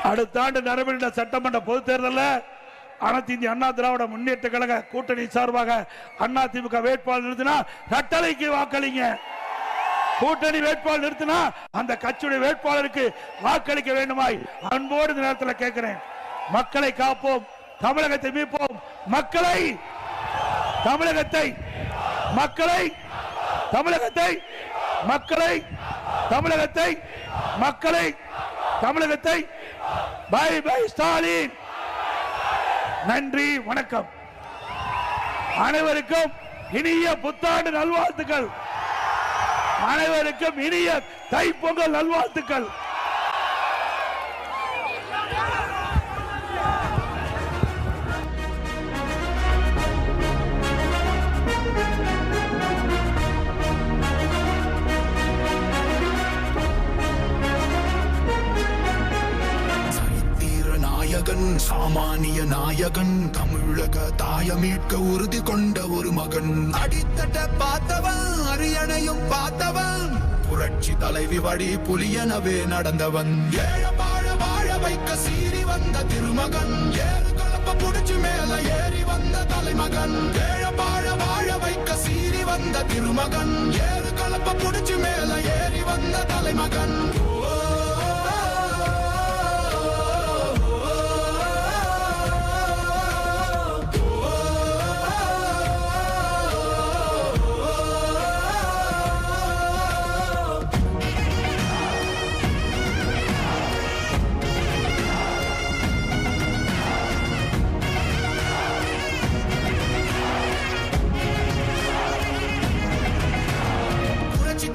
அடுத்த ஆண்டு நடைபெறுகின்ற சட்டமன்ற பொதுத் தேர்தலில் அனைத்து இந்திய அண்ணா திராவிட முன்னேற்ற கழக கூட்டணி சார்பாக அதிமுக வேட்பாளர் நிறுத்தினா கட்டளைக்கு வாக்களிங்க. கூட்டணி வேட்பாளர் நிறுத்தினா அந்த கட்சியுடைய வேட்பாளருக்கு வாக்களிக்க வேண்டுமாய் அன்போடு இந்த நேரத்தில் கேட்கிறேன். மக்களை காப்போம், தமிழகத்தை மீட்போம், மக்களை தமிழகத்தை மக்களை தமிழகத்தை மக்களை தமிழகத்தை மக்களை தமிழகத்தை பை பை ஸ்டாலின். நன்றி, வணக்கம். அனைவருக்கும் இனிய புத்தாண்டு நல்வாழ்த்துக்கள். அனைவருக்கும் இனிய தைப்பொங்கல் நல்வாழ்த்துக்கள். சாமானிய நாயகன், தமிழக தாய மீட்க உறுதி கொண்ட ஒரு மகன். அடித்தட்ட பார்த்தவன், அரியணையும் பார்த்தவன், புரட்சி தலைவி வழி புலியனவே நடந்தவன். ஏழ வாழ வாழ வைக்க சீறி வந்த திருமகன், ஏறு கலப்ப புடிச்சு மேல ஏறி வந்த தலைமகன். ஏழ வாழ வாழ வைக்க சீறி வந்த திருமகன், ஏறு கலப்ப புடிச்சு மேல ஏறி வந்த தலைமகன்.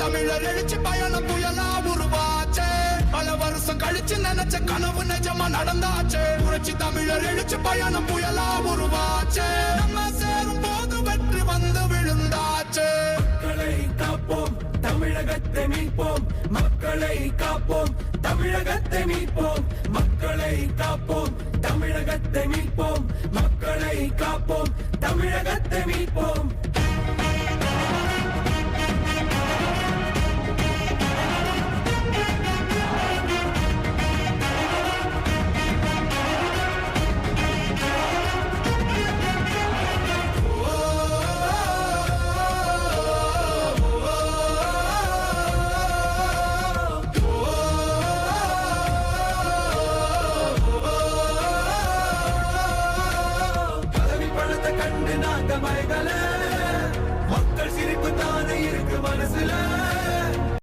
தமிழர் எழுச்சி பயணம் புயலா உருவாச்சே, பல வருஷம் கழிச்சு நினைச்ச கனவு நிஜமா நடந்தாச்சே. புரட்சி தமிழர் எழுச்சி பயணம் புயலா உருவாச்சே, நம்ம சேரும் போது வெற்றி வந்து விழுந்தாச்சே. மக்களை காப்போம், தமிழகத்தை மீட்போம், மக்களை காப்போம், தமிழகத்தை மீட்போம், மக்களை காப்போம், தமிழகத்தை மீட்போம், மக்களை காப்போம், தமிழகத்தை மீட்போம். கண்டு நாங்க மலைகளை